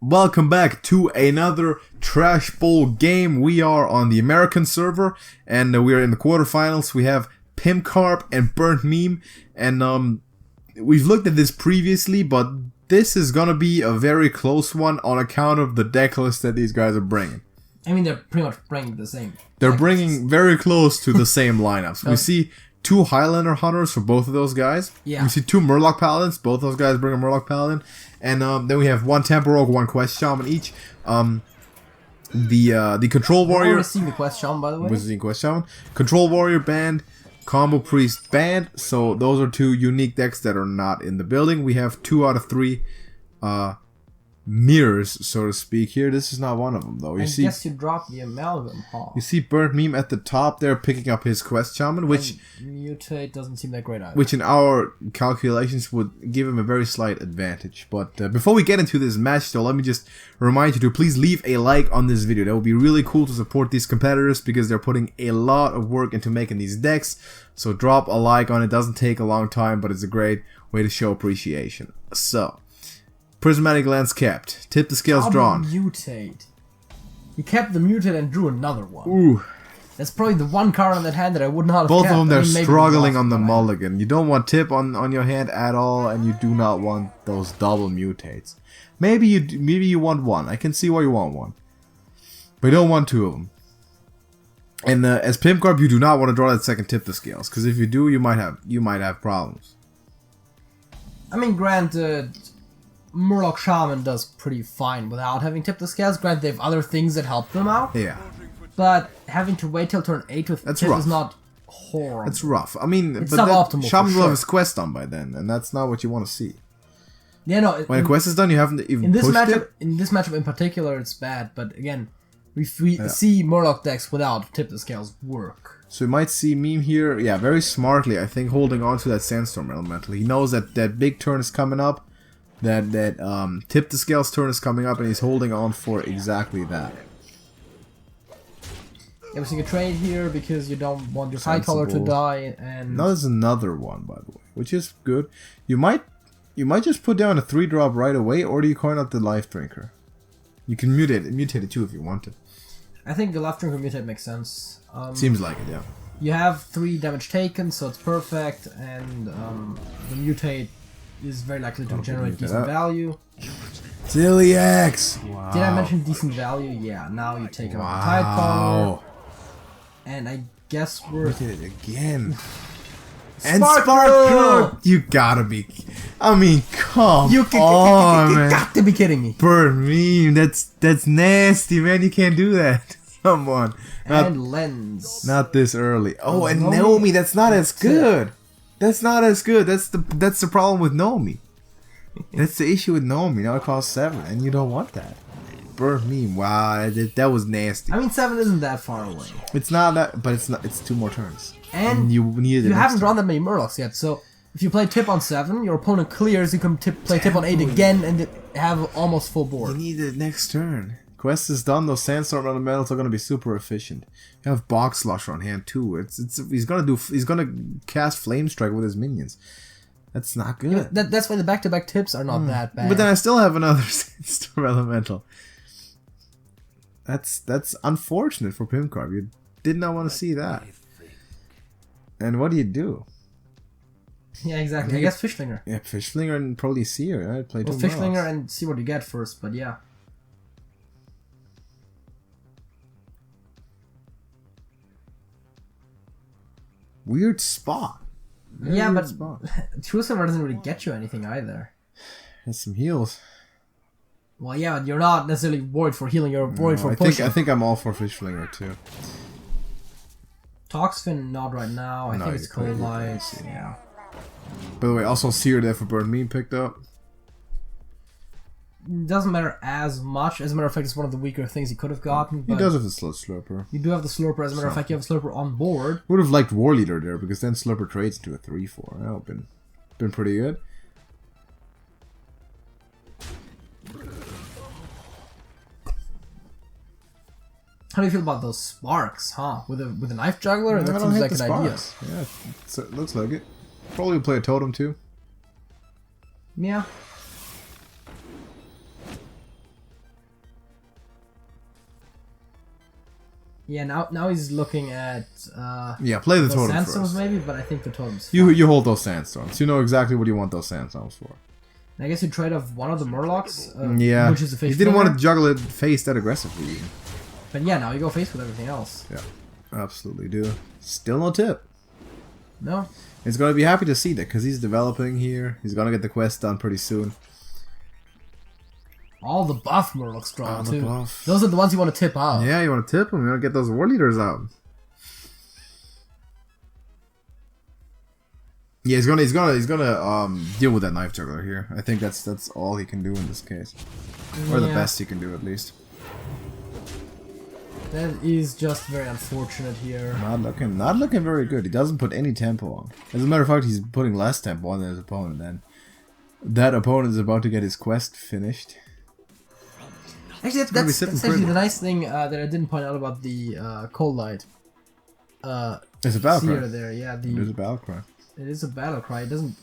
Welcome back to another Trash Bowl game. We are on the American server, and we are in the quarterfinals. We have Pimpkarp and Burnt Meme, and we've looked at this previously, but this is gonna be a very close one on account of the deck list that these guys are bringing. I mean, they're pretty much bringing the same. They're bringing very close to the same lineups. We see two Highlander Hunters for both of those guys. Yeah. We see two Murloc Paladins. Both those guys bring a Murloc Paladin. And then we have one Tempo Rogue, one Quest Shaman each. The Control Warrior. We're seeing the Quest Shaman, by the way. We're seeing Quest Shaman. Control Warrior band. Combo Priest band. So those are two unique decks that are not in the building. We have 2 out of 3 mirrors, so to speak. Here, this is not one of them, though. I guess you dropped the Amalgam, huh? You see Burnt Meme at the top there picking up his Quest Shaman, which... And Mutate doesn't seem that great either. Which in our calculations would give him a very slight advantage. But before we get into this match, though, let me just remind you to please leave a like on this video. That would be really cool to support these competitors because they're putting a lot of work into making these decks. So drop a like on it. Doesn't take a long time, but it's a great way to show appreciation. So... Prismatic Lens kept. Tip the scales drawn. Mutate. He kept the Mutate and drew another one. Ooh. That's probably the one card on that hand that I would not have Both kept. of them, they're struggling on the hand. mulligan. You don't want tip on your hand at all, and you do not want those double mutates. Maybe you want one. I can see why you want one. But you don't want 2 of them. And as Pimpkarp, you do not want to draw that second tip the scales, because if you do, you might have problems. I mean, granted... Murloc Shaman does pretty fine without having tipped the scales. Granted, they have other things that help them out. Yeah. But having to wait till turn 8 with tip is not horrible. It's rough. I mean, it's but suboptimal. Shaman will have his quest done by then, and that's not what you want to see. Yeah, no. When a quest is done, you haven't even pushed it. In this matchup in particular, it's bad. But again, we see Murloc decks without tip the scales work. So you might see Meme here, yeah, very smartly, I think, holding on to that Sandstorm Elemental. He knows that that big turn is coming up. That tip the scales turn is coming up, and he's holding on for exactly that. Yeah, we're seeing a trade here because you don't want your high color to die, and now there's another one, by the way, which is good. You might just put down a 3-drop right away, or do you coin out the Life Drinker? You can mutate it too if you want to. I think the Life Drinker mutate makes sense. Seems like it, yeah. You have 3 damage taken, so it's perfect, and the mutate is very likely to generate decent value. Ziliax! Wow. Did I mention decent value? Yeah, now you take out the Tide Collar. And I guess we're... Look at it again. And Sparkle! You gotta be... I mean, come on, man. You got to be kidding me. Burnt Meme, that's nasty, man. You can't do that. Come on. And Lens. Not this early. Oh, and Naomi, that's not as good. That's not as good. That's the problem with Nomi. That's the issue with Nomi. Now it costs 7, and you don't want that. Burnt Meme. Wow, that was nasty. I mean, 7 isn't that far away. It's not that, but it's not. It's 2 more turns. And you need. You haven't drawn that many Murlocs yet, so if you play tip on 7, your opponent clears. You can play tip on 8 again, and have almost full board. You need the next turn. Quest is done. Those Sandstorm Elementals are going to be super efficient. You have Box Slusher on hand too. He's gonna cast Flame Strike with his minions. That's not good. Yeah, that's why the back-to-back tips are not that bad. But then I still have another Sandstorm Elemental. That's unfortunate for Pimpkarp. You did not want to see that. And what do you do? Yeah, exactly. I guess Fishlinger. Yeah, Fishlinger and probably Seer. Right? Play well, Fishlinger and see what you get first. But yeah. Weird spot. Yeah, but True Silver doesn't really get you anything either. Has some heals. Well, yeah, but you're not necessarily worried for healing. You're worried for pushing. I think I'm all for Fishlinger too. Toxfin, not right now. I think it's Cold Light. Yeah. By the way, also Seer there for Burnt Meme picked up. Doesn't matter as much. As a matter of fact, it's one of the weaker things he could have gotten. But he does have the Slurper. You do have the Slurper. As a matter of fact, you have a Slurper on board. Would have liked War Leader there because then Slurper trades into a 3/4. That would have been pretty good. How do you feel about those sparks, huh? With a knife juggler? That seems like an idea. Yeah, it looks like it. Probably play a totem too. Yeah. Yeah, now he's looking at Yeah, play the totem sandstorms first. maybe, but I think the totem's You hold those sandstorms. You know exactly what you want those sandstorms for. I guess you trade off one of the Murlocs, Yeah, which is a fish. you didn't player. want to juggle it face that aggressively. But yeah, now you go face with everything else. Yeah, absolutely do. Still no tip. No. He's gonna be happy to see that because he's developing here. He's gonna get the quest done pretty soon. All the buff Murlocs drawn All the too. buff. Those are the ones you want to tip out. Yeah, you want to tip him. You want to get those war leaders out. Yeah, he's gonna deal with that knife juggler here. I think that's all he can do in this case, or the best he can do at least. That is just very unfortunate here. Not looking very good. He doesn't put any tempo on. As a matter of fact, he's putting less tempo on than his opponent. Then that opponent is about to get his quest finished. Actually, that's actually the nice thing that I didn't point out about the Cold Light. It's a battle cry. There, yeah. It is a battle cry. It is a battle cry. It doesn't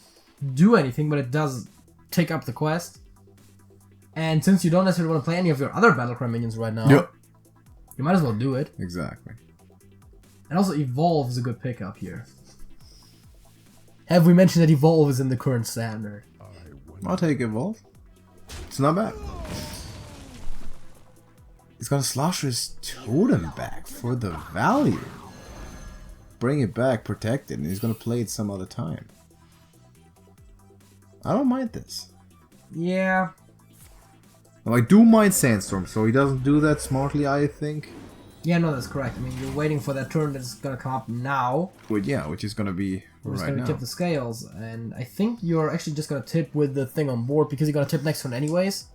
do anything, but it does take up the quest. And since you don't necessarily want to play any of your other battle cry minions right now, you might as well do it. Exactly. And also, Evolve is a good pickup here. Have we mentioned that Evolve is in the current standard? I'll take Evolve. It's not bad. He's gonna slosh his totem back for the value. Bring it back, protect it, and he's gonna play it some other time. I don't mind this. Yeah. Well, I do mind Sandstorm, so he doesn't do that smartly, I think. Yeah, no, that's correct. I mean, you're waiting for that turn that's gonna come up now. Which is gonna be We're just right gonna now. tip the scales, and I think you're actually just gonna tip with the thing on board because you're gonna tip next turn anyways.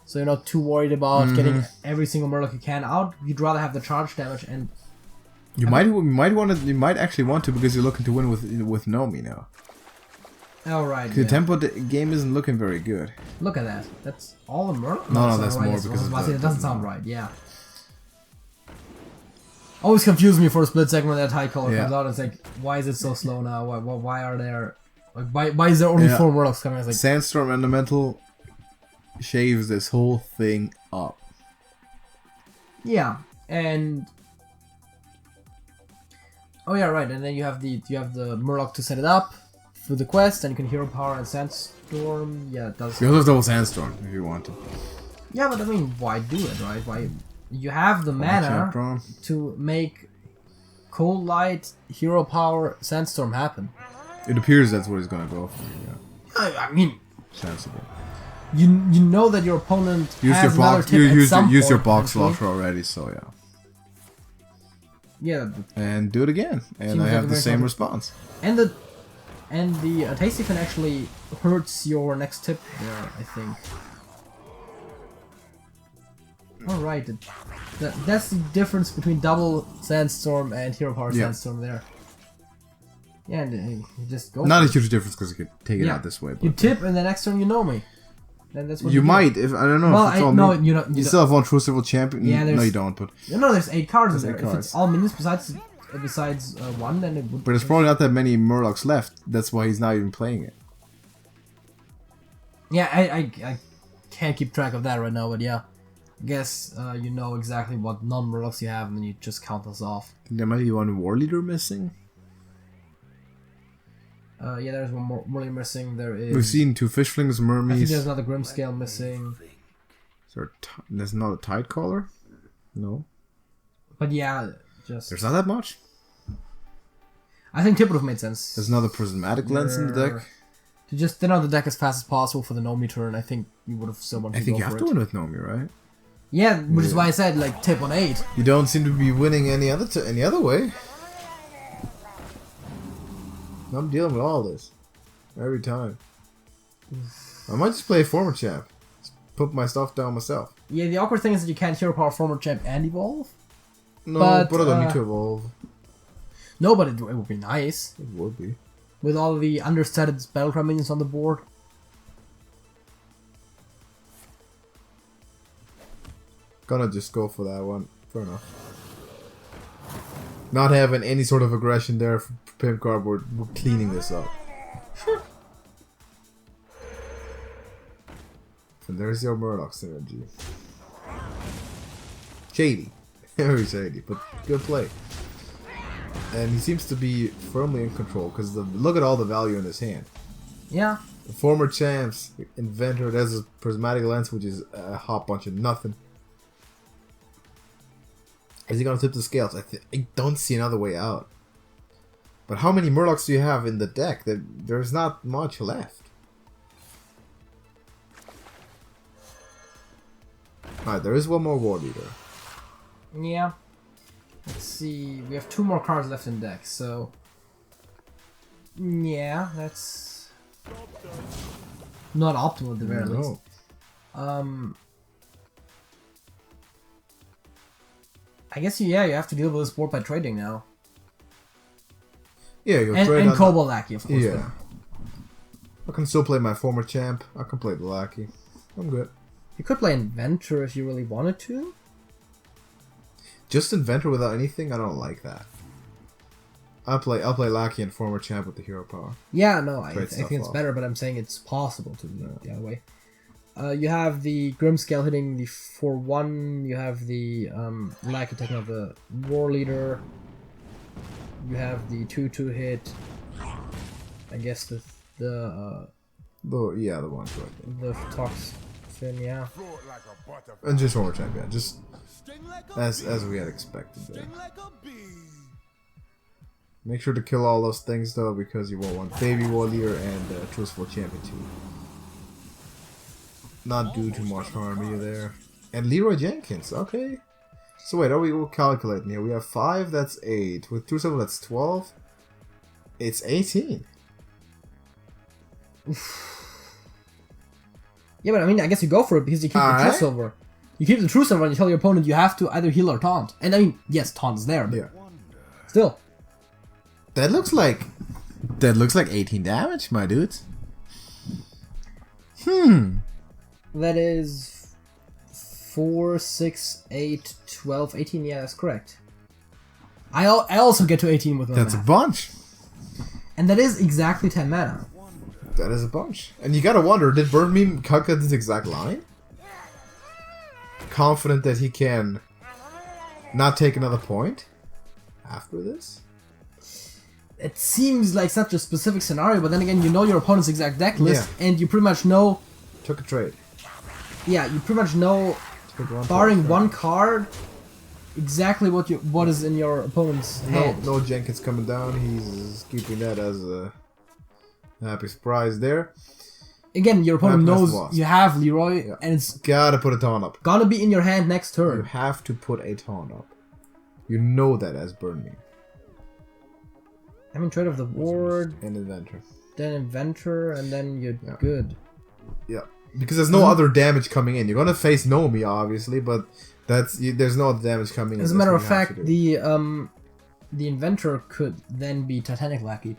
So you're not too worried about getting every single Murloc you can out. You'd rather have the charge damage, and You might actually want to because you're looking to win with Nomi now. all right. The tempo game isn't looking very good. Look at that. That's all the Murloc. No, that's that's right. more because that doesn't sound right. Yeah. Always confused me for a split second when that high color comes out. It's like, why is it so slow now? Why are there? Like, why is there only 4 Murlocs coming? It's like Sandstorm Elemental shaves this whole thing up. yeah, and oh yeah, right. And then you have the Murloc to set it up for the quest, and you can hero power and Sandstorm. Yeah, it does. You also have double Sandstorm if you want to. Yeah, but I mean, why do it, right? Why you have the mana to make Cold Light, hero power, Sandstorm happen. It appears that's what he's gonna go for. Yeah, I mean, sensible. you know that your opponent has another tip at some use your point, box eventually. launcher already, so yeah. Yeah, And do it again, and I have the same response. and the Tasty Fin actually hurts your next tip there, I think. Alright, that's the difference between double Sandstorm and hero power Sandstorm there. Yeah, and you just go. Not a huge difference because you could take it out this way. But you tip, and the next turn you know me. Then that's what you do. might. If I don't know. Well, if it's all you don't. You still have one True Civil Champion. Yeah, no, you don't. But no, there's 8 cards in there. 8 If cards. it's all minions besides one, then it would. But there's probably not that many Murlocs left. That's why he's not even playing it. Yeah, I can't keep track of that right now, but yeah. I guess you know exactly what non-Murlocs you have, and then you just count those off. I think there might be one War Leader missing. Yeah, there's one more really missing. There is. We've seen 2 Fishflings, I think Mermies. there's another Grimscale missing. There's not a Tide Caller? No. But yeah, just. There's not that much. I think tip would have made sense. There's another Prismatic Lens in the deck. To just thin out the deck as fast as possible for the Nomi turn, I think you would have still wanted to go for it. I think you have to win with Nomi, right? Yeah, which is why I said like tip on 8. You don't seem to be winning any other way. I'm dealing with all this every time. I might just play a former champ. Just put my stuff down myself. Yeah, the awkward thing is that you can't hero power former champ and evolve. No, but I don't need to evolve. No, but it would be nice. It would be. With all the understated Battlecry minions on the board. Gonna just go for that one. Fair enough. Not having any sort of aggression there for Pimpkarp, we're cleaning this up. And there's your Murloc synergy. Shady. Very shady, but good play. And he seems to be firmly in control, because look at all the value in his hand. Yeah. The former champs, inventor, there's a prismatic lens, which is a hot bunch of nothing. Is he gonna tip the scales? I don't see another way out. But how many Murlocs do you have in the deck? There's not much left. Alright, there is one more War Leader. Yeah. Let's see. We have 2 more cards left in deck, so... Yeah, that's... not optimal at the very least. I guess you have to deal with this board by trading now. Yeah, you'll trade and Cobalt Lackey, of course. Yeah. I can still play my former champ. I can play the Lackey. I'm good. You could play Inventor if you really wanted to. Just Inventor without anything? I don't like that. I'll play Lackey and former champ with the hero power. Yeah, no, I think it's off. better, but I'm saying it's possible to do it the other way. You have the Grimscale hitting the 4/1. You have the Lackey taking out the War Leader. You have the 2/2 hit. I guess the ones right there. The Toxin, yeah. And just former champ, yeah. Just as we had expected there. Make sure to kill all those things though, because you won't want Baby War Leader and Truthful Champion too. Not do too much harm to you there. And Leroy Jenkins, okay. So wait, are we calculating here? We have 5, that's 8. With 2/7, that's 12. It's 18. Yeah, but I mean, I guess you go for it because you keep the True Silver. You keep the True Silver and you tell your opponent you have to either heal or taunt. And I mean, yes, taunt is there, but yeah. Still. That looks like 18 damage, my dudes. That is 4, 6, 8, 12, 18. Yeah, that's correct. I also get to 18 with my That's math. a bunch. And that is exactly 10 mana. That is a bunch. And you gotta wonder, did Birdbeam calculate this exact line? Confident that he can not take another point after this? It seems like such a specific scenario, but then again, you know your opponent's exact deck list, and you pretty much know... Took a trade. Yeah, you pretty much know, barring one card, exactly what is in your opponent's hand. No Jenkins coming down. He's keeping that as a happy surprise there. Again, your opponent knows you have Leroy, and it's gotta put a taunt up. Gonna be in your hand next turn. You have to put a taunt up. You know that as Birdbeam. I mean, trade off the ward, and Inventor. Then Inventor, and then you're good. Yeah, because there's no other damage coming in. You're gonna face Nomi, obviously, but there's no other damage coming in. As a matter of fact, the Inventor could then be Titanic Lackey.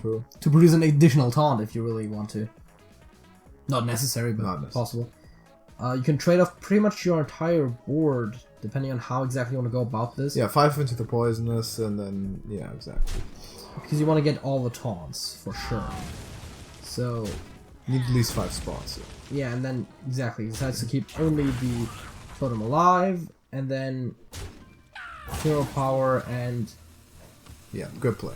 True. To produce an additional taunt if you really want to. Not necessary, but possible. You can trade off pretty much your entire board, depending on how exactly you want to go about this. Yeah, 5 into the poisonous, and then yeah, exactly. Because you want to get all the taunts for sure. So you need at least 5 spots. Yeah, and then exactly he decides to keep only the totem alive, and then hero power and yeah, good play.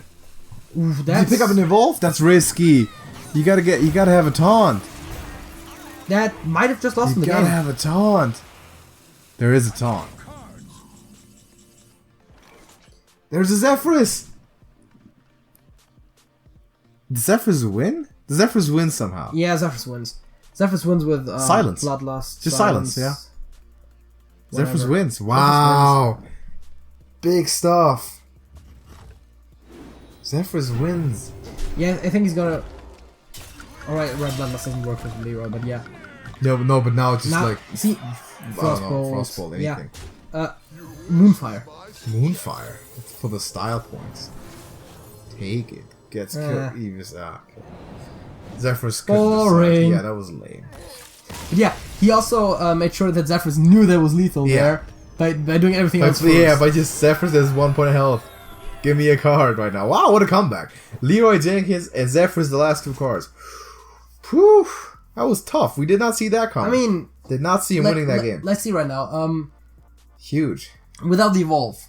Oof, did you pick up an evolve? That's risky. You gotta have a taunt. That might have just lost him the game. You gotta have a taunt. There is a taunt. There's a Zephyrus. Did Zephyrus win? The Zephyrus wins somehow. Yeah, Zephyrus wins. Zephyrus wins with silence. Bloodlust. Just silence, yeah. Whatever. Zephyrus wins. Wow. Zephyrus wins. Big stuff. Zephyrus wins. Yeah, I think he's gonna... Alright, Red Bloodlust doesn't work with Leroy, but yeah. No, but now it's just like... See, Frostbolt, anything. Yeah. Moonfire. Moonfire? For the style points. Take it. Gets killed. Okay. Zephyrus boring. Yeah, that was lame. But yeah, he also made sure that Zephyrus knew that was lethal there by doing everything else first. Yeah, by just Zephyrus has 1 point of health. Give me a card right now. Wow, what a comeback. Leroy Jenkins and Zephyrus, the last 2 cards. Whew, that was tough. We did not see that coming. I mean... Did not see him winning that game. Let's see right now. Huge. Without the evolve,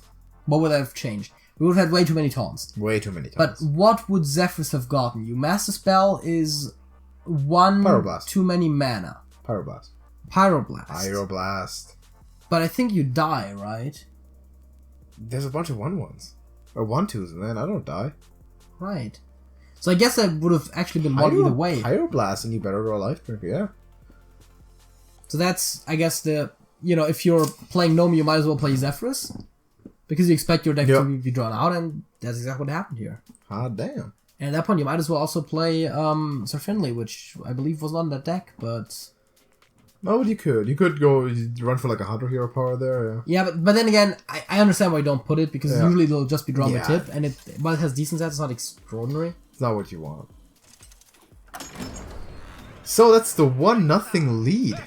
what would have changed? We would have had way too many taunts. Way too many But times. what would Zephyrus have gotten you? Master Spell is one Pyroblast. too many mana. Pyroblast. Pyroblast. Pyroblast. But I think you die, right? There's a bunch of 1/1s. Or 1/2s, and then I don't die. Right. So I guess that would have actually been one either way. Pyroblast, and you better draw a life breaker, yeah. So that's, I guess, if you're playing Nomi, you might as well play Zephyrus. Because you expect your deck to be drawn out, and that's exactly what happened here. Ah, damn. And at that point, you might as well also play Sir Finley, which I believe was not in that deck, but... No, but you could. You could go run for like a Hunter Hero power there, yeah. Yeah, but then again, I understand why you don't put it, because usually it'll just be drawn by tip, and while it has decent stats, it's not extraordinary. It's not what you want. So that's the 1-0 lead.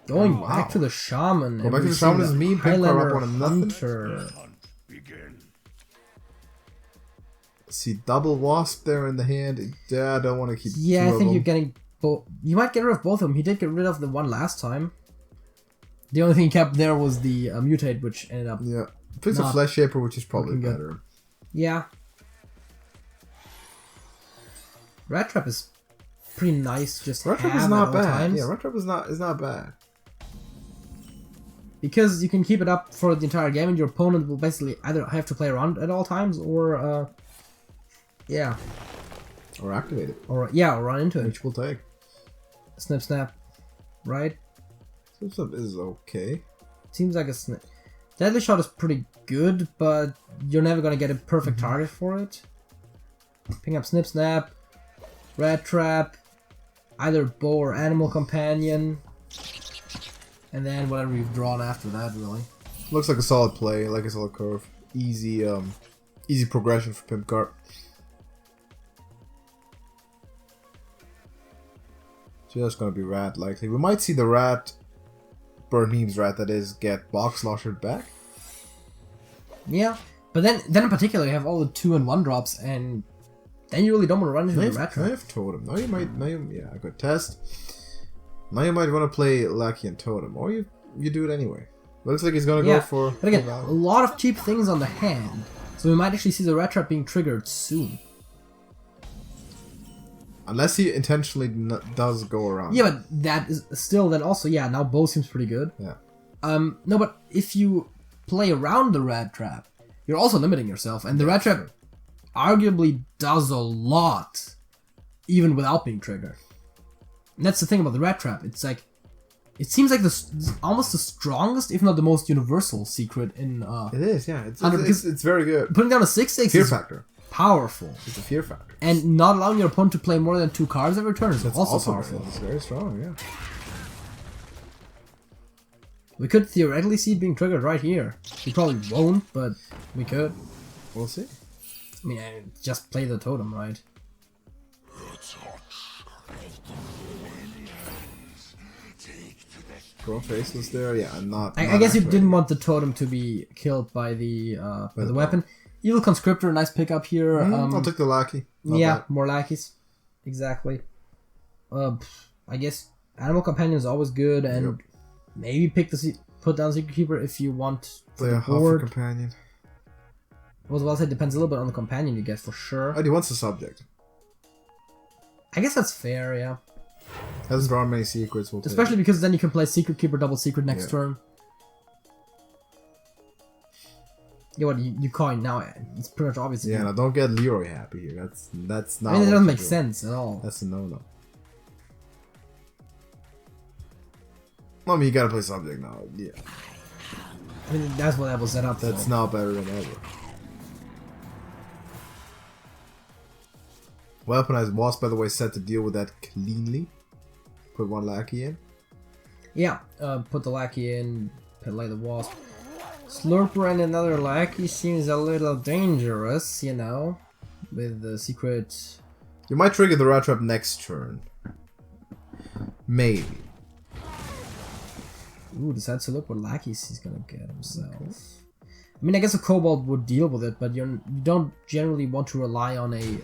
Going back to the Shaman. Go back to the Shaman is me, Pimpkarp up 1-0. Hunter. See, double Wasp there in the hand. Yeah, I don't want to keep Yeah, two I think of you're them. getting both. You might get rid of both of them. He did get rid of the one last time. The only thing he kept there was the Mutate, which ended up... Yeah. Picks a Flesh Shaper, which is probably good. better. Yeah. Rat Trap is pretty nice. Just Rat Trap is not bad. Yeah, Rat Trap is not bad. Because you can keep it up for the entire game, and your opponent will basically either have to play around at all times, or yeah, Or activate it, or run into it. which we'll take. Snip, snap, right? Snip is okay. Seems like a snip. Deadly Shot is pretty good, but you're never gonna get a perfect target for it. Picking up Snip, Snap, Rat Trap, either Bow or Animal Companion. And then whatever you've drawn after that, really. Looks like a solid play, like a solid curve. Easy, easy progression for Pimpkarp. Just gonna be Rat likely. We might see the Rat, Burnheim's Rat that is, get Box Loshered back. Yeah, but then in particular you have all the 2 and 1 drops, and then you really don't want to run into the Rat Trap. I have Totem. Now you might, yeah, good test. Now you might want to play Lackey and Totem, or you do it anyway. Looks like he's gonna go for... But again, a lot of cheap things on the hand, so we might actually see the Rat Trap being triggered soon. Unless he intentionally does go around. Yeah, but that is still then also, yeah, now Bow seems pretty good. Yeah. No, but if you play around the Rat Trap, you're also limiting yourself, and the Rat Trap arguably does a lot, even without being triggered. And that's the thing about the Rat Trap. It's like, it seems like almost the strongest, if not the most universal secret in. It is, yeah. It's very good. Putting down a 6/6 Fear is factor. Powerful. It's a fear factor. And not allowing your opponent to play more than 2 cards every turn is That's also powerful. It's very strong, yeah. We could theoretically see it being triggered right here. We probably won't, but we could. We'll see. I mean, just play the totem, right? Grow Faceless there, yeah, I'm not... I guess you didn't want the totem to be killed by the weapon. Evil Conscriptor, nice pickup here. I'll take the Lackey. Yeah, more lackeys. Exactly. I guess Animal Companion is always good, and maybe put down Secret Keeper if you want Play a Huffer Companion. I was about to say, depends a little bit on the companion you get, for sure. Oh, he wants the subject. I guess that's fair, yeah. Hasn't drawn many secrets. Especially because then you can play Secret Keeper, Double Secret next turn. Yeah, what, you coin now, it's pretty much obvious. Yeah, now don't get Leroy happy here. That's not... I mean, it doesn't make sense at all. That's a no-no. I mean, you gotta play subject now, yeah. I mean, that's what that was set up for. That's now better than ever. Weaponized Wasp, by the way, set to deal with that cleanly. Put 1 Lackey in. Yeah, put the Lackey in, play the Wasp. Slurper and another Lackey seems a little dangerous, you know, with the secret... You might trigger the Rat Trap next turn. Maybe. Ooh, decides to look what Lackeys he's gonna get himself. Okay. I mean, I guess a Kobold would deal with it, but you don't generally want to rely on a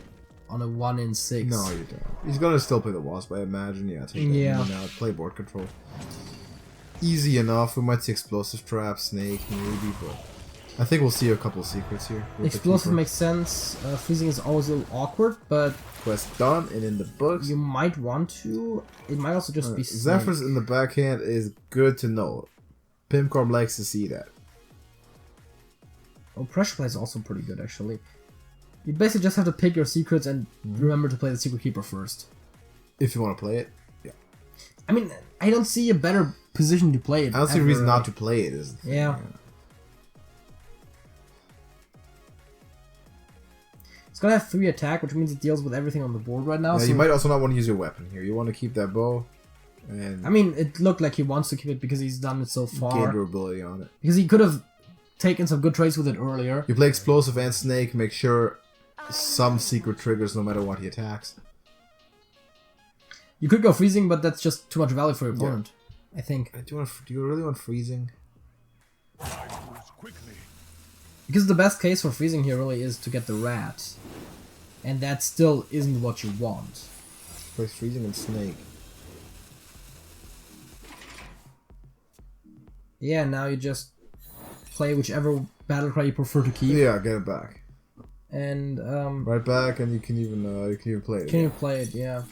1 in 6. No, you don't. He's gonna still play the Wasp, I imagine. Yeah, take that out, play board control. Easy enough. We might see Explosive Trap, Snake, maybe, but I think we'll see a couple of secrets here. Explosive makes sense. Freezing is always a little awkward, but quest done and in the books. You might want to. It might also just be Zephyr's in the backhand is good to know. Pimpkarp likes to see that. Oh, Pressure Play is also pretty good, actually. You basically just have to pick your secrets and remember to play the Secret Keeper first. If you want to play it, yeah. I mean, I don't see a better position to play it. I don't see a reason not to play it. Yeah. It's gonna have 3 attack, which means it deals with everything on the board right now. Yeah, so you might also not want to use your weapon here. You want to keep that bow. And I mean, it looked like he wants to keep it because he's done it so far. gain durability on it. Because he could have taken some good trades with it earlier. You play Explosive and Snake, make sure some secret triggers no matter what he attacks. You could go Freezing, but that's just too much value for your opponent, I think. Do you really want Freezing? Because the best case for Freezing here really is to get the Rat. And that still isn't what you want. Play Freezing and Snake. Yeah, now you just play whichever battle cry you prefer to keep. Yeah, get it back. And right back, and you can even play it. Can you play it? Yeah.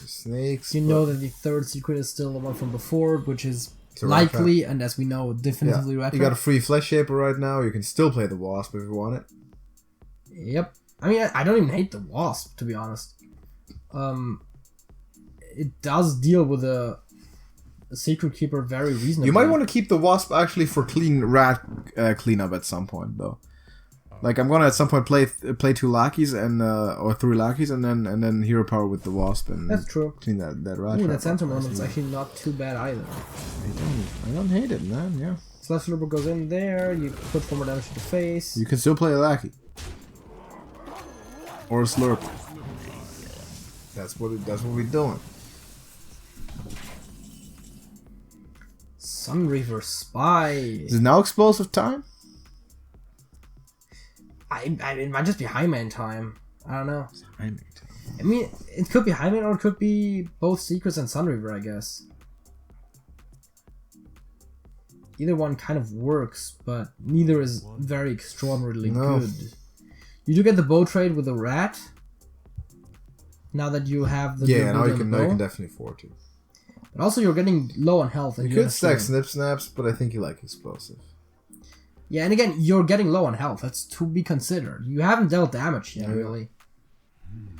Snakes. You know that the 3rd secret is still the one from before, which is likely, and as we know, definitively Rat. You got a free Flesh Shaper right now. You can still play the Wasp if you want it. Yep. I mean, I don't even hate the Wasp, to be honest. It does deal with a Secret Keeper very reasonably. You might want to keep the Wasp actually for clean Rat cleanup at some point, though. Like I'm gonna at some point play 2 lackeys and or 3 lackeys and then hero power with the Wasp and that's true. Clean that Rat. Ooh, that center moment's actually not too bad either. I don't hate it, man. Yeah. Slash Slurper goes in there. You put 4 more damage to the face. You can still play a lackey or a Slurp. That's what we're doing. Sunreaver Spy. Is it now explosive time? It might just be Highman time. I don't know. Highman time. I mean, it could be Highman or it could be both Secrets and Sunreaver, I guess. Either one kind of works, but neither is very extraordinarily good. You do get the bow trade with the Rat. Now that you have the now you can definitely afford to. But also you're getting low on health. And you could stack Snip Snaps, but I think you like explosive. Yeah, and again, you're getting low on health. That's to be considered. You haven't dealt damage yet, really.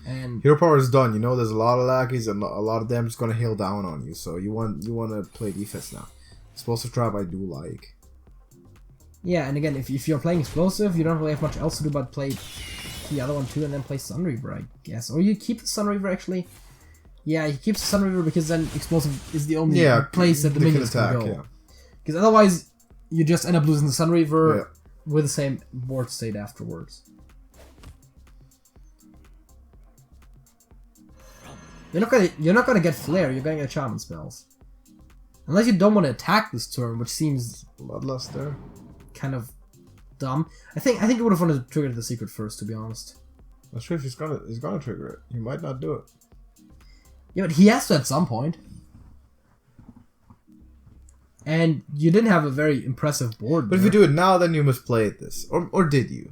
And hero power is done. You know there's a lot of lackeys and a lot of damage is going to hail down on you. So you want to play defense now. Explosive Trap I do like. Yeah, and again, if you're playing Explosive, you don't really have much else to do but play the other one too and then play Sunreaver, I guess. Or you keep the Sunreaver actually. Yeah, he keeps the Sunreaver because then Explosive is the only place that the minions can go. Because otherwise, you just end up losing the Sunreaver with the same board state afterwards. You're not gonna get Flare. You're gonna get Shaman spells, unless you don't want to attack this turn, which seems Bloodlust there. Kind of dumb. I think you would have wanted to trigger the secret first, to be honest. Not sure if he's gonna trigger it. He might not do it. Yeah, but he has to at some point. And you didn't have a very impressive board. But if you do it now, then you must play it this. Or did you?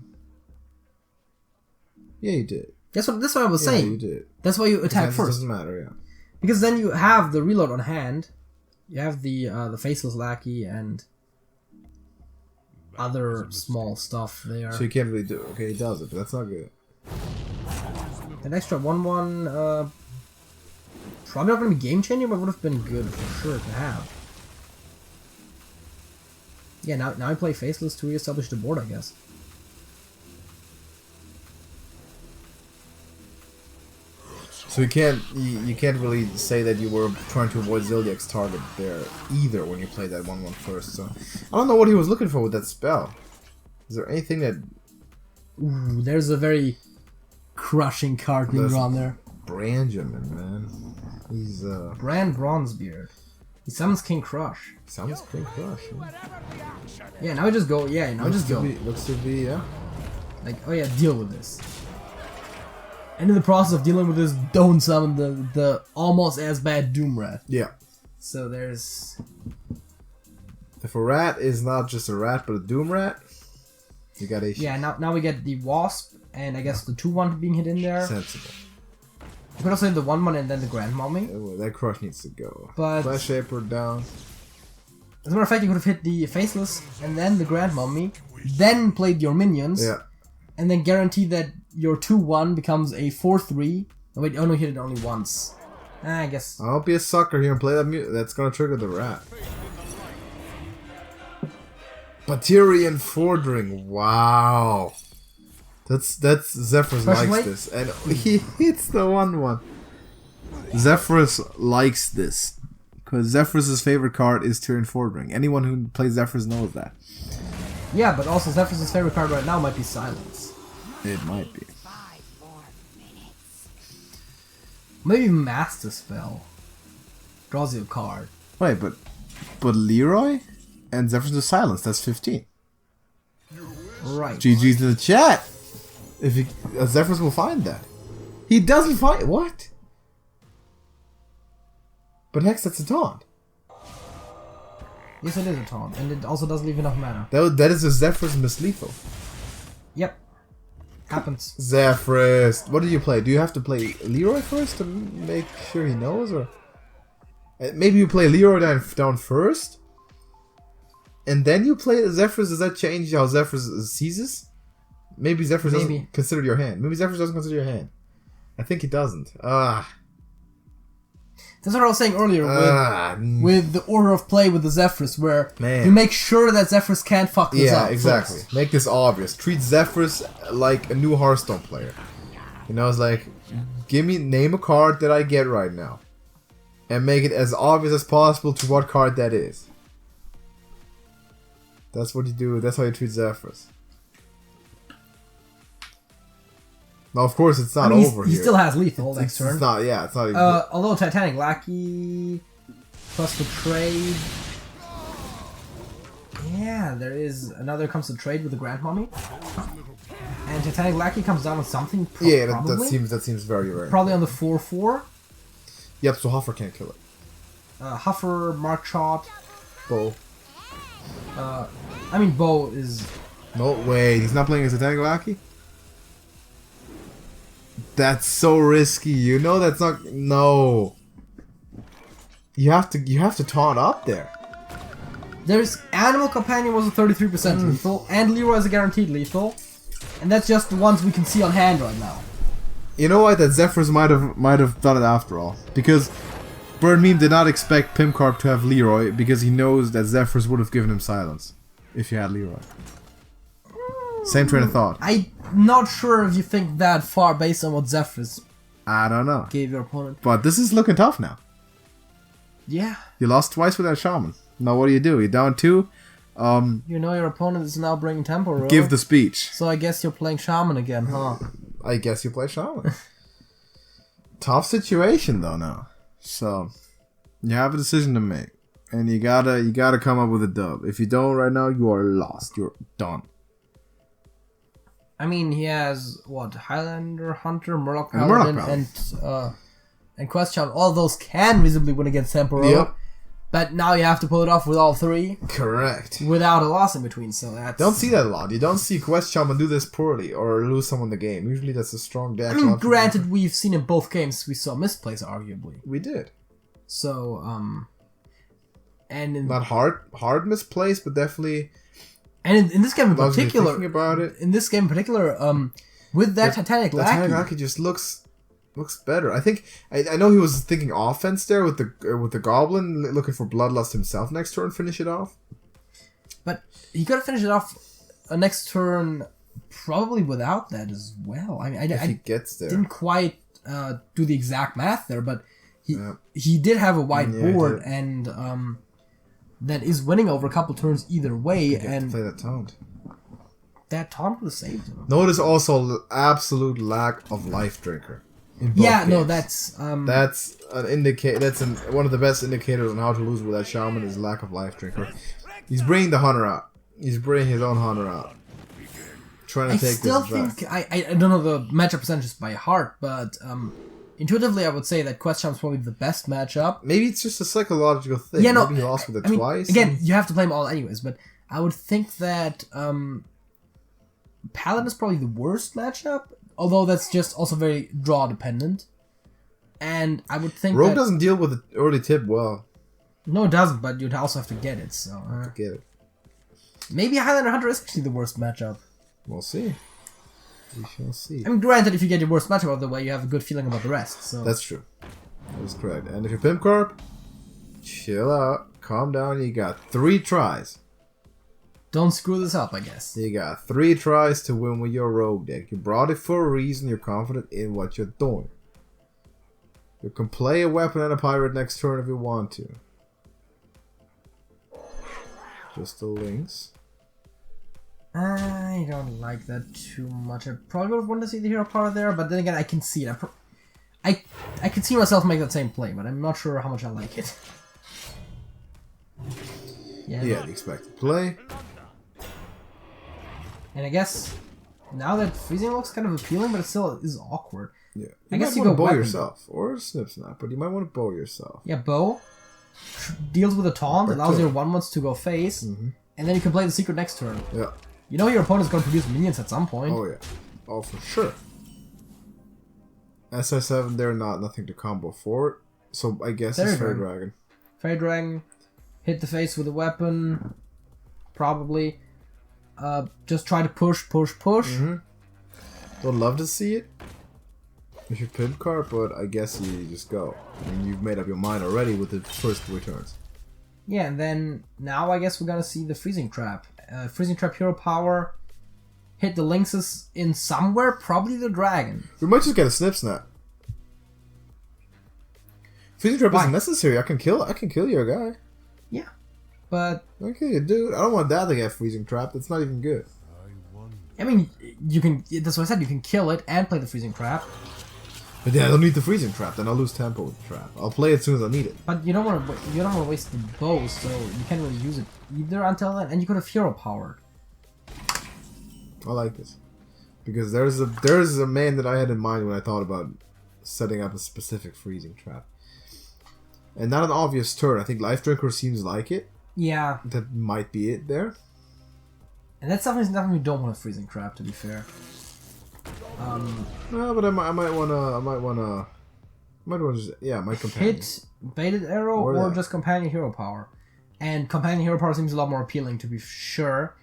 Yeah, you did. That's what I was saying. You did. That's why you attack first. Doesn't matter, yeah. Because then you have the reload on hand. You have the faceless lackey and other small stuff there. So you can't really do it. Okay, he does it, but that's not good. An extra 1/1, probably not going to be game changing, but would have been good for sure to have. Yeah, now I play faceless to reestablish the board, I guess. So you can't really say that you were trying to avoid Zildiak's target there either when you played that 1/1 first. So I don't know what he was looking for with that spell. Is there anything that? Ooh, there's a very crushing card being drawn there. Branjamin, man. He's Brand Bronzebeard. He summons King Crush. Summons King Crush. Yeah, now we just go. Yeah, now just go. Looks to be, yeah. Like, oh yeah, deal with this. And in the process of dealing with this, don't summon the almost as bad Doomrat. Yeah. So there's If a rat is not just a rat, but a doom rat, you got a Yeah, now we get the wasp, and I guess the 2-1 being hit in there. sensible. You could also hit the 1-1 and then the Grand Mommy. Oh, that crush needs to go. But Flash Shaper down. as a matter of fact, you could have hit the Faceless and then the Grand Mommy, then played your minions, Yeah. and then guaranteed that your 2-1 becomes a 4-3. Oh wait, oh no, hit it only once. I guess. I'll be a sucker here and play that mute. That's gonna trigger the rat. Batarian Fordring. Wow. That's Zephyrus Special likes weight? this, and he hits the 1-1. Zephyrus likes this because Zephyrus' favorite card is Tyrion Fordring. Anyone who plays Zephyrus knows that. Yeah, but also Zephyrus' favorite card right now might be Silence. It might be. Maybe Master Spell. Draws you a card. Wait, but Leroy and Zephyrus is silence. That's 15. Right. GG's in the chat. If he, Zephyrus will find that. He doesn't find what? But Hex, that's a taunt. Yes, it is a taunt, and it also doesn't leave enough mana. That is a Zephyrus mislethal. Yep. Happens. Zephyrus. What do you play? Do you have to play Leroy first to make sure he knows, or maybe you play Leroy down first, and then you play Zephyrus? Does that change how Zephyrus seizes? Maybe Zephyrus doesn't consider your hand. Maybe Zephyrus doesn't consider your hand. I think he doesn't. That's what I was saying earlier with the order of play with the Zephyrus, where you make sure that Zephyrus can't fuck this up. Yeah, exactly. First. Make this obvious. Treat Zephyrus like a new Hearthstone player. You know, it's like, name a card that I get right now, and make it as obvious as possible to what card that is. That's what you do. That's how you treat Zephyrus. Now, of course, it's not over here. He still has lethal next turn. It's not. Yeah, it's not. Even although Titanic Lackey plus the trade. Yeah, there is another comes to trade with the Grand Mommy, and Titanic Lackey comes down with something. Yeah, that seems very rare. Probably on the 4/4. Yep. So Huffer can't kill it. Huffer, Mark Shot, Bo. I mean Bo is. No way. He's not playing as Titanic Lackey. That's so risky. You know that's not. No. You have to taunt up there. There's Animal Companion was a 33% lethal, and Leroy is a guaranteed lethal, and that's just the ones we can see on hand right now. You know what? That Zephyrus might have done it after all, because Bird Meme did not expect Pimpkarp to have Leroy because he knows that Zephyrus would have given him silence if he had Leroy. Same train of thought. I'm not sure if you think that far based on what Zephyrus I don't know. gave your opponent. But this is looking tough now. Yeah. You lost twice with that Shaman. Now what do? You're down 2. You know your opponent is now bringing tempo. Give the speech. So I guess you're playing Shaman again, huh? I guess you play Shaman. Tough situation though now. So you have a decision to make, and you gotta come up with a dub. If you don't right now, you are lost. You're done. I mean, he has what? Highlander, Hunter, Murloc Paladin, and Quest Child. All those can reasonably win against Temporal. Yep. But now you have to pull it off with all 3. Correct. Without a loss in between, so that's... Don't see that a lot. You don't see Quest Shaman do this poorly or lose someone the game. Usually that's a strong deck. I mean, granted, we've seen in both games, we saw misplays, arguably. We did. So, and in... Not hard misplaced, but definitely... And in this game in particular... Thinking about it. In this game in particular, with that Titanic Lackey... Titanic Lackey just looks better. I think I know he was thinking offense there with the Goblin, looking for Bloodlust himself next turn, finish it off. But he could have finished it off next turn, probably without that as well. I mean, he gets there. Didn't quite do the exact math there, but he did have a wide board, and that is winning over a couple turns either way. And play that taunt. That taunt would have saved him. Notice also absolute lack of Life Drinker. No, that's an indicator. That's one of the best indicators on how to lose with that Shaman is lack of Life Drinker. He's bringing the Hunter out. He's bringing his own Hunter out. Trying to take this back. I don't know the matchup percentages by heart, but intuitively, I would say that Quest Champ's probably the best matchup. Maybe it's just a psychological thing. Yeah, no. Maybe he lost with it I mean, twice. again, you have to play them all anyways, but I would think that Paladin is probably the worst matchup, although that's just also very draw dependent. And I would think Rogue doesn't deal with the early tip well. No, it doesn't, but you'd also have to get it, so... Get it. Maybe Highlander Hunter is actually the worst matchup. We'll see. We shall see. I mean, granted, if you get your worst matchup out of the way, you have a good feeling about the rest, so... That's true. That is correct. And if you're Pimpkarp, chill out, calm down, you got 3 tries. Don't screw this up, I guess. You got 3 tries to win with your Rogue deck. You brought it for a reason, you're confident in what you're doing. You can play a weapon and a pirate next turn if you want to. Just the links. I don't like that too much. I probably would have wanted to see the hero power there, but then again, I can see it. I could see myself make that same play, but I'm not sure how much I like it. Yeah, the expected play. And I guess now that freezing looks kind of appealing, but it still is awkward. Yeah, I guess you you might go want to bow weapon. yourself or snip snap, but you might want to bow yourself. Yeah, bow deals with a taunt, allows your 1/1s to go face, and then you can play the secret next turn. Yeah. You know your opponent's going to produce minions at some point. Oh yeah, oh for sure. SI7, they're nothing to combo for it, so I guess it's Fairy Dragon. Fairy Dragon, hit the face with a weapon, probably. Just try to push. Would love to see it if you're Pimpkarp, but I guess you just go. I mean, you've made up your mind already with the first 3 turns. Yeah, and then now I guess we're gonna see the Freezing Trap. Freezing Trap hero power, hit the Lynxes in somewhere, probably the Dragon. We might just get a snip snap. Freezing Trap isn't necessary. I can kill your guy. Yeah, but I can kill you, dude. I don't want that to get Freezing Trap. That's not even good. I mean, you can. That's what I said. You can kill it and play the Freezing Trap. But then I don't need the Freezing Trap. Then I'll lose tempo with the trap. I'll play it as soon as I need it. But you don't want to waste the bow, so you can't really use it either until then. And you could have hero power. I like this because there's a man that I had in mind when I thought about setting up a specific Freezing Trap, and not an obvious turn. I think Life Drinker seems like it. Yeah, That might be it there. and that's something you don't want a Freezing Trap, to be fair. No, but I might wanna just my companion. Hit Baited Arrow or just Companion Hero Power. And Companion Hero Power seems a lot more appealing, to be sure.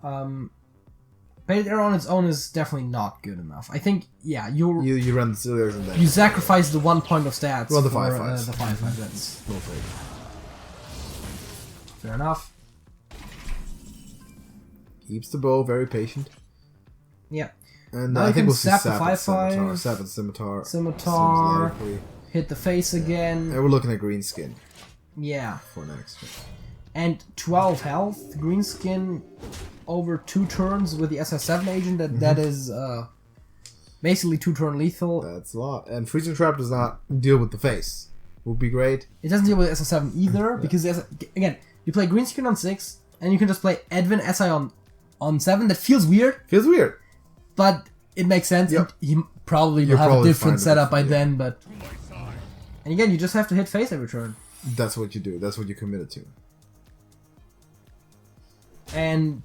Baited Arrow on its own is definitely not good enough. I think, yeah, you run the Zilliers and then you sacrifice the 1 point of stats well, the for 5/5. the 5/5. That's no trade. fair enough. Keeps the bow, very patient. Yeah. And Now I you think can we'll see sap the Sap and 5/5. Sap and Scimitar. Scimitar. Seems likely. Hit the face again. And we're looking at green skin Yeah. for next. And 12 health. Greenskin over 2 turns with the SS7 agent. That is basically 2-turn lethal. That's a lot. And Freezing Trap does not deal with the face. Would be great. It doesn't deal with SS7 either, because again, you play Greenskin on 6, and you can just play Edwin SI on 7. That feels weird, Feels weird. but it makes sense. Yep. He probably will You'll have a probably different find setup by yeah. then, but... And again, you just have to hit face every turn. That's what you do. That's what you're committed to. And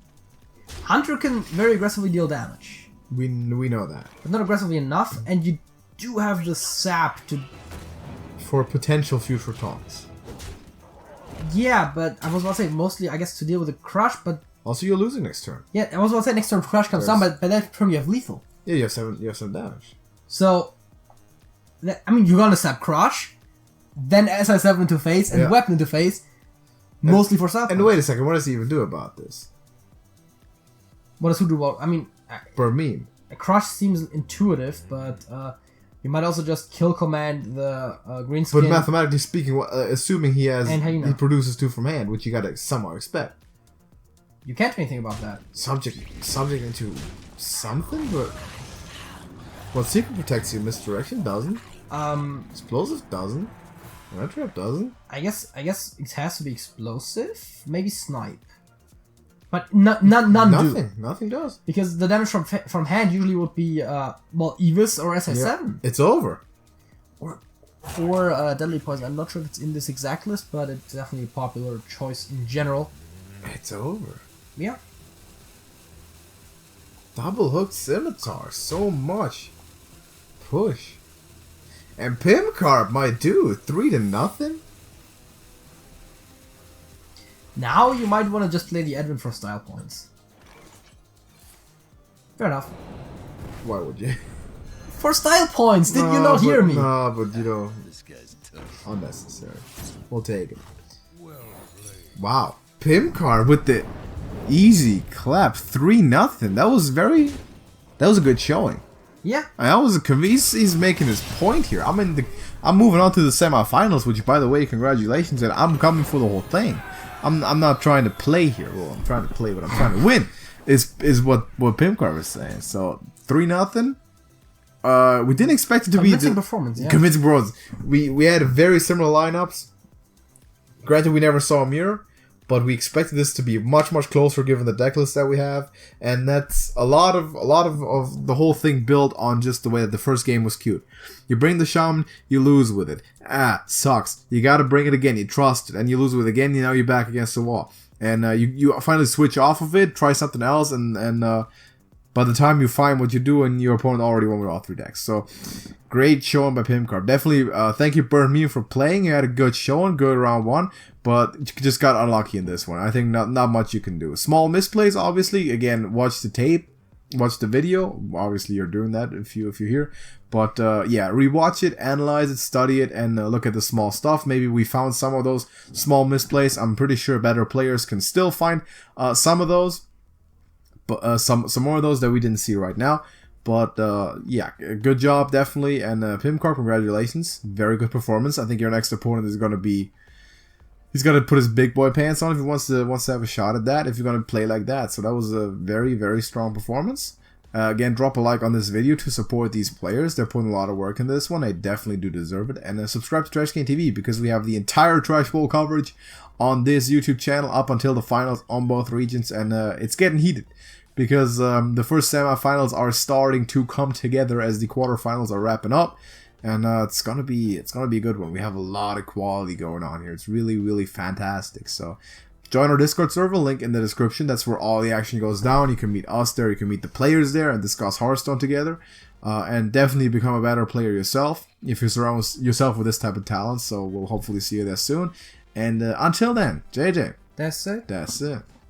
Hunter can very aggressively deal damage. We know that. But not aggressively enough, and you do have the sap to... For potential future taunts. Yeah, but I was about to say, mostly, I guess, to deal with the crush, but... Also, you're losing next turn. Yeah, I was about to say, next turn crush comes down, but by that turn you have lethal. Yeah, you have some damage. So... I mean, you're gonna sap crush, then SI7 into face, and weapon into face, mostly for sap. And wait a second, what does he even do about this? What does who do what? I mean... For a meme. A crush seems intuitive, but you might also just kill command the green skin. But mathematically speaking, assuming he has, And Hyena. he produces 2 from hand, which you gotta somehow expect. You can't do anything about that. Subject into something, but what secret protects you? Misdirection doesn't. Explosive doesn't. Red trap doesn't. I guess it has to be explosive. Maybe snipe. But none do. Nothing does. Because the damage from hand usually would be well Evis or SI7. Yeah. It's over. or Deadly Poison. I'm not sure if it's in this exact list, but it's definitely a popular choice in general. It's over. Yeah. Double hooked scimitar, so much push. And Pimpkarp, my dude, 3-0. Now you might want to just play the Edwin for style points. Fair enough. Why would you? For style points, did you not hear me? Nah, but you know, unnecessary. We'll take it. Wow, Pimpkarp with the easy clap, 3-0. That was a good showing. Yeah. He's making his point here. I'm moving on to the semifinals, which, by the way, congratulations, and I'm coming for the whole thing. I'm not trying to play here. Well, I'm trying to play, but I'm trying to win. Is what Pimpkarp is saying. So 3-0. We didn't expect it to convincing be performance. Yeah. Convincing performance. We had very similar lineups. Granted, we never saw a mirror, but we expected this to be much closer given the deck list that we have, and that's a lot of the whole thing built on just the way that the first game was cute. You bring the shaman, you lose with it. Sucks. You got to bring it again. You trust it, and you lose with it again. Now you're back against the wall, and you finally switch off of it, try something else, and by the time you find what you do, and your opponent already won with all 3 decks. So, great showing by Pimpkarp. Definitely, thank you, Burn Me, for playing. You had a good showing, good round 1, but you just got unlucky in this one. I think not much you can do. Small misplays, obviously. Again, watch the tape, watch the video. Obviously, you're doing that if you're here. But yeah, rewatch it, analyze it, study it, and look at the small stuff. Maybe we found some of those small misplays. I'm pretty sure better players can still find some of those. But some more of those that we didn't see right now. But yeah, good job definitely, and Pimpkarp, congratulations, very good performance. I think your next opponent is gonna be, he's gonna put his big boy pants on if he wants to have a shot at that. If you're gonna play like that, so that was a very strong performance. Again, drop a like on this video to support these players. They're putting a lot of work in this one. They definitely do deserve it. And subscribe to TrashcanTV because we have the entire Trash Bowl coverage on this YouTube channel up until the finals on both regions, and it's getting heated. Because the first semifinals are starting to come together as the quarterfinals are wrapping up, and it's gonna be a good one. We have a lot of quality going on here. It's really fantastic. So join our Discord server, link in the description. That's where all the action goes down. You can meet us there. You can meet the players there and discuss Hearthstone together, and definitely become a better player yourself if you surround yourself with this type of talent. So we'll hopefully see you there soon. And until then, JJ. That's it. That's it.